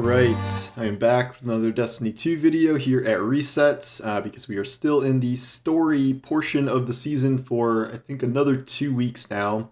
Alright, I am back with another Destiny 2 video here at Reset, because we are still in the story portion of the season for, I think, another 2 weeks now.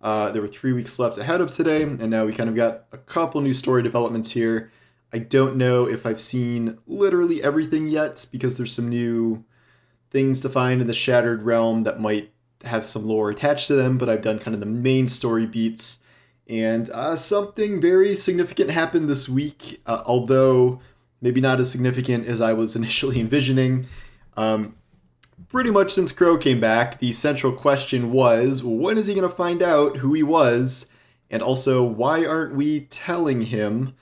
There were 3 weeks left ahead of today, and now we kind of got a couple new story developments here. I don't know if I've seen literally everything yet, because there's some new things to find in the Shattered Realm that might have some lore attached to them, but I've done kind of the main story beats. And something very significant happened this week, although maybe not as significant as I was initially envisioning. Pretty much since Crow came back, the central question was, when is he going to find out who he was? And also, why aren't we telling him?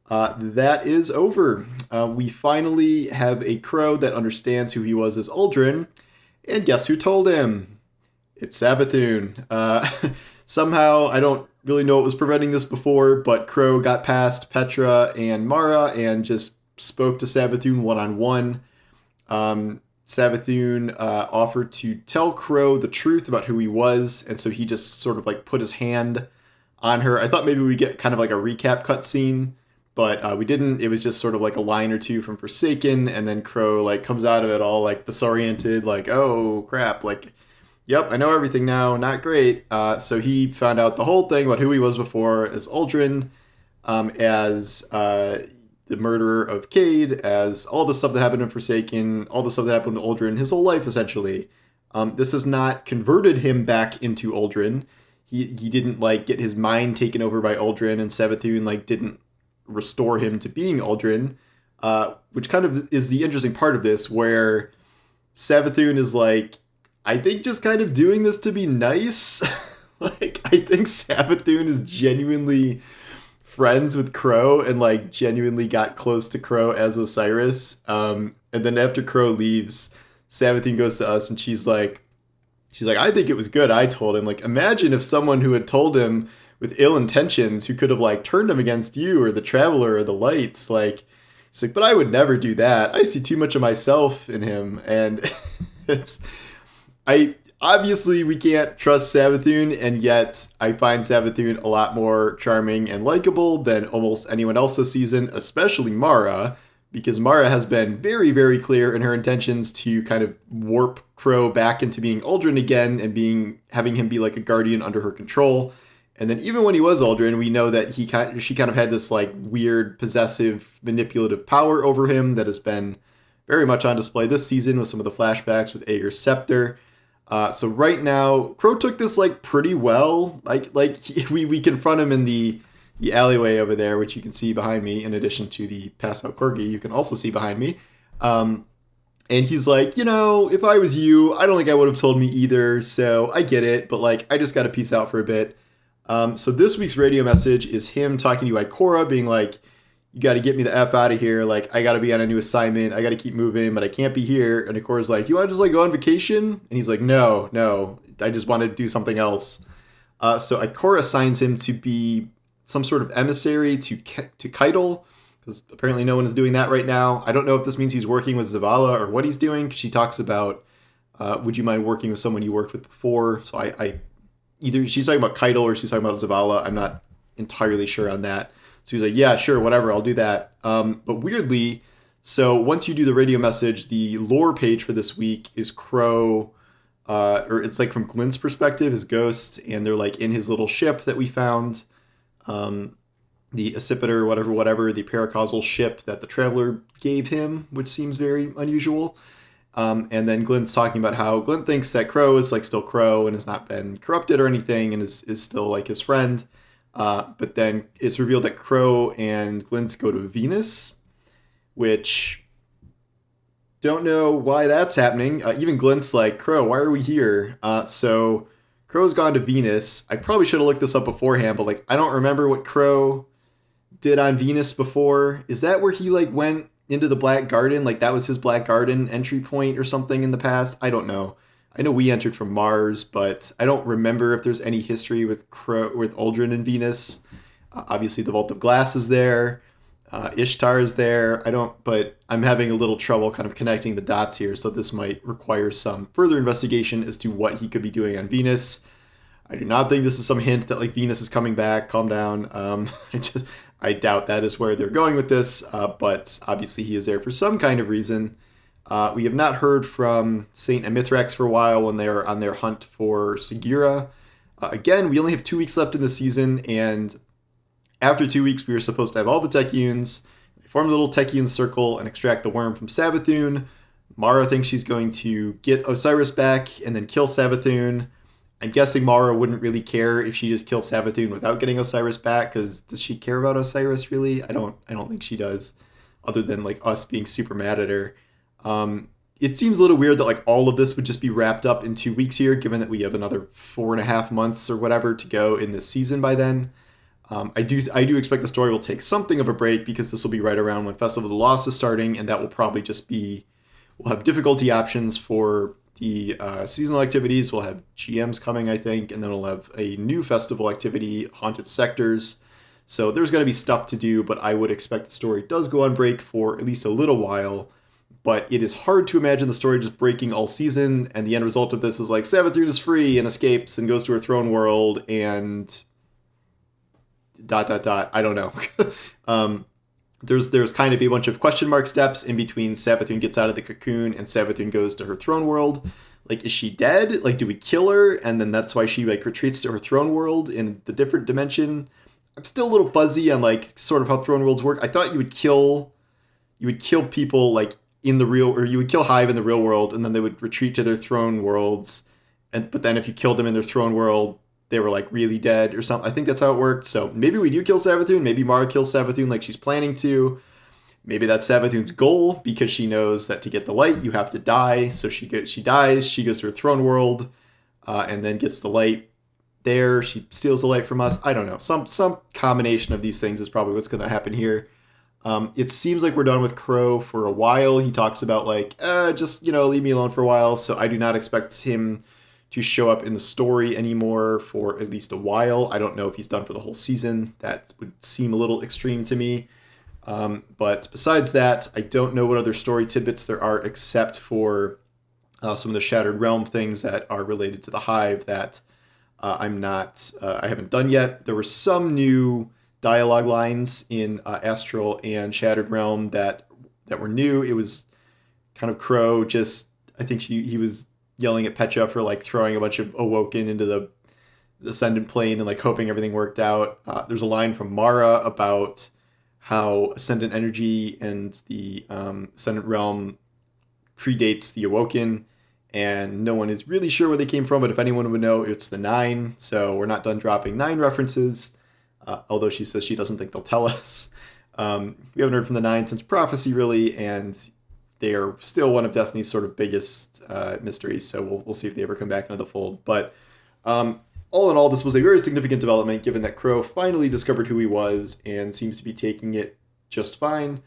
That is over. We finally have a Crow that understands who he was as Uldren. And guess who told him? It's Savathun. Somehow, I don't really know what was preventing this before, but Crow got past Petra and Mara and just spoke to Savathun one-on-one. Savathun offered to tell Crow the truth about who he was, and so he just sort of like put his hand on her. I thought maybe we get kind of like a recap cutscene, but we didn't. It was just sort of like a line or two from Forsaken, and then Crow like comes out of it all like disoriented, like, oh crap, like, yep, I know everything now, not great. So he found out the whole thing about who he was before as Uldren, as the murderer of Cade, as all the stuff that happened in Forsaken, all the stuff that happened to Uldren, his whole life essentially. This has not converted him back into Uldren. He didn't like get his mind taken over by Uldren, and Savathun like didn't restore him to being Uldren, which kind of is the interesting part of this, where Savathun is like, I think just kind of doing this to be nice. Like, I think Savathun is genuinely friends with Crow and like genuinely got close to Crow as Osiris. And then after Crow leaves, Savathun goes to us and she's like, I think it was good I told him. Like, imagine if someone who had told him with ill intentions, who could have like turned him against you or the Traveler or the Lights. Like, he's like, but I would never do that. I see too much of myself in him. And obviously we can't trust Savathun, and yet I find Savathun a lot more charming and likable than almost anyone else this season, especially Mara, because Mara has been very, very clear in her intentions to kind of warp Crow back into being Uldren again and having him be like a guardian under her control. And then even when he was Uldren, we know that she kind of had this like weird, possessive, manipulative power over him that has been very much on display this season with some of the flashbacks with Aeger's Scepter. So right now, Crow took this like pretty well. We confront him in the alleyway over there, which you can see behind me. In addition to the passed out corgi, you can also see behind me. And he's like, if I was you, I don't think I would have told me either. So I get it, but like I just got to peace out for a bit. So this week's radio message is him talking to Ikora, being like, you got to get me the F out of here. Like, I got to be on a new assignment. I got to keep moving, but I can't be here. And Ikora's like, you want to just like go on vacation? And he's like, no, I just want to do something else. So Ikora assigns him to be some sort of emissary to Keitel, because apparently no one is doing that right now. I don't know if this means he's working with Zavala or what he's doing, because she talks about, would you mind working with someone you worked with before? So I either she's talking about Keitel or she's talking about Zavala. I'm not entirely sure on that. So he's like, yeah, sure, whatever, I'll do that. But weirdly, so once you do the radio message, the lore page for this week is Crow, or it's like from Glint's perspective, his ghost, and they're like in his little ship that we found, the Accipiter, whatever, the paracausal ship that the Traveler gave him, which seems very unusual. And then Glint's talking about how Glint thinks that Crow is like still Crow and has not been corrupted or anything and is still like his friend. But then it's revealed that Crow and Glint go to Venus, which don't know why that's happening. Even Glint's like, Crow, why are we here? So Crow's gone to Venus. I probably should have looked this up beforehand, but like I don't remember what Crow did on Venus before. Is that where he like went into the Black Garden? Like that was his Black Garden entry point or something in the past? I don't know. I know we entered from Mars, but I don't remember if there's any history with Uldren and Venus. Obviously, the Vault of Glass is there. Ishtar is there. But I'm having a little trouble kind of connecting the dots here, so this might require some further investigation as to what he could be doing on Venus. I do not think this is some hint that like Venus is coming back. Calm down. I doubt that is where they're going with this, but obviously he is there for some kind of reason. We have not heard from Saint and Mithrax for a while when they are on their hunt for Sagira. Again, we only have 2 weeks left in the season, and after 2 weeks, we were supposed to have all the Techeuns. They form a little Techeun circle and extract the worm from Savathun. Mara thinks she's going to get Osiris back and then kill Savathun. I'm guessing Mara wouldn't really care if she just killed Savathun without getting Osiris back, because does she care about Osiris really? I don't think she does, other than like us being super mad at her. It seems a little weird that like all of this would just be wrapped up in 2 weeks here, given that we have another 4.5 months or whatever to go in this season by then. I do expect the story will take something of a break, because this will be right around when Festival of the Lost is starting, and that will probably just be, we'll have difficulty options for the seasonal activities. We'll have GMs coming, I think, and then we'll have a new festival activity, Haunted Sectors. So there's going to be stuff to do, but I would expect the story does go on break for at least a little while. But it is hard to imagine the story just breaking all season, and the end result of this is like Savathun is free and escapes and goes to her throne world and ... I don't know. There's kind of a bunch of question mark steps in between Savathun gets out of the cocoon and Savathun goes to her throne world. Like, is she dead? Like, do we kill her? And then that's why she like retreats to her throne world in the different dimension. I'm still a little fuzzy on like sort of how throne worlds work. I thought you would kill people like in the real, or you would kill Hive in the real world, and then they would retreat to their throne worlds. But then if you killed them in their throne world, they were like really dead or something. I think that's how it worked. So maybe we do kill Savathun. Maybe Mara kills Savathun like she's planning to. Maybe that's Savathun's goal, because she knows that to get the light, you have to die. So she dies. She goes to her throne world, and then gets the light there. She steals the light from us. I don't know. Some combination of these things is probably what's going to happen here. It seems like we're done with Crow for a while. He talks about like, just, leave me alone for a while. So I do not expect him to show up in the story anymore for at least a while. I don't know if he's done for the whole season. That would seem a little extreme to me. But besides that, I don't know what other story tidbits there are, except for some of the Shattered Realm things that are related to the Hive that I haven't done yet. There were some new dialogue lines in Astral and Shattered Realm that were new. It was kind of Crow just, I think he was yelling at Petra for like throwing a bunch of Awoken into the Ascendant Plane and like hoping everything worked out. There's a line from Mara about how Ascendant Energy and the Ascendant Realm predates the Awoken, and no one is really sure where they came from, but if anyone would know, it's the 9. So we're not done dropping 9 references, although she says she doesn't think they'll tell us. We haven't heard from the 9 since Prophecy, really, and they are still one of Destiny's sort of biggest mysteries, so we'll see if they ever come back into the fold. But all in all, this was a very significant development, given that Crow finally discovered who he was and seems to be taking it just fine.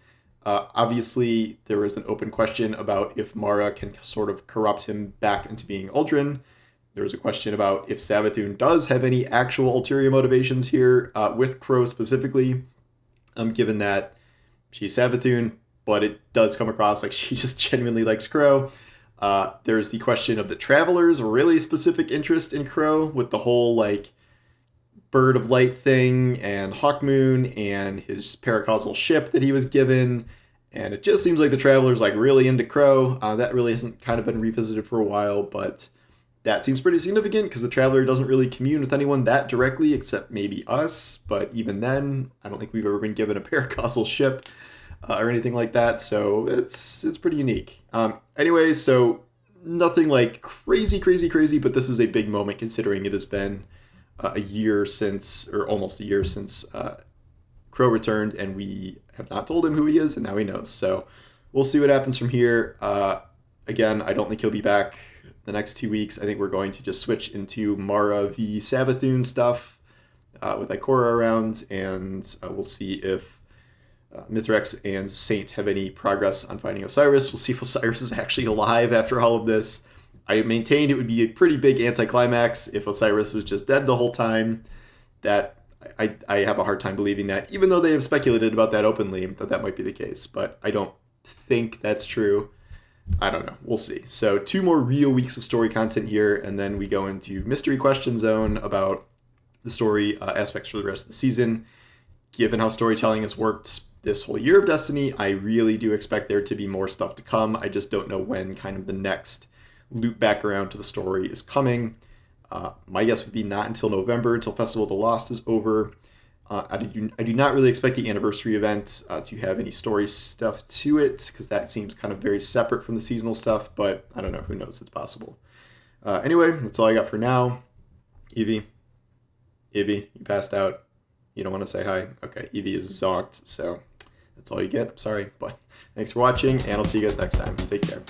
Obviously, there is an open question about if Mara can sort of corrupt him back into being Uldren. There's a question about if Savathun does have any actual ulterior motivations here, with Crow specifically, given that she's Savathun, but it does come across like she just genuinely likes Crow. There's the question of the Traveler's really specific interest in Crow, with the whole like Bird of Light thing and Hawkmoon and his paracausal ship that he was given. And it just seems like the Traveler's like really into Crow. That really hasn't kind of been revisited for a while, but that seems pretty significant because the Traveler doesn't really commune with anyone that directly except maybe us. But even then, I don't think we've ever been given a paracausal ship or anything like that. So it's pretty unique. Anyway, so nothing like crazy, but this is a big moment considering it has been a year since, or almost a year since Crow returned, and we have not told him who he is, and now he knows. So we'll see what happens from here. Again, I don't think he'll be back the next 2 weeks. I think we're going to just switch into Mara v Savathun stuff with Ikora around, and we'll see if Mithrax and Saint have any progress on finding Osiris. We'll see if Osiris is actually alive after all of this. I maintained it would be a pretty big anticlimax if Osiris was just dead the whole time. That I have a hard time believing that, even though they have speculated about that openly, that might be the case. But I don't think that's true. I don't know. We'll see. So 2 more real weeks of story content here, and then we go into mystery question zone about the story aspects for the rest of the season. given how storytelling has worked this whole year of Destiny, I really do expect there to be more stuff to come. I just don't know when kind of the next loop back around to the story is coming. My guess would be not until November, until Festival of the Lost is over. I do not really expect the anniversary event to have any story stuff to it, because that seems kind of very separate from the seasonal stuff, but I don't know, who knows, it's possible. Anyway, that's all I got for now. Evie, you passed out. You don't want to say hi? Okay, Evie is zonked, so that's all you get. I'm sorry, but thanks for watching, and I'll see you guys next time. Take care.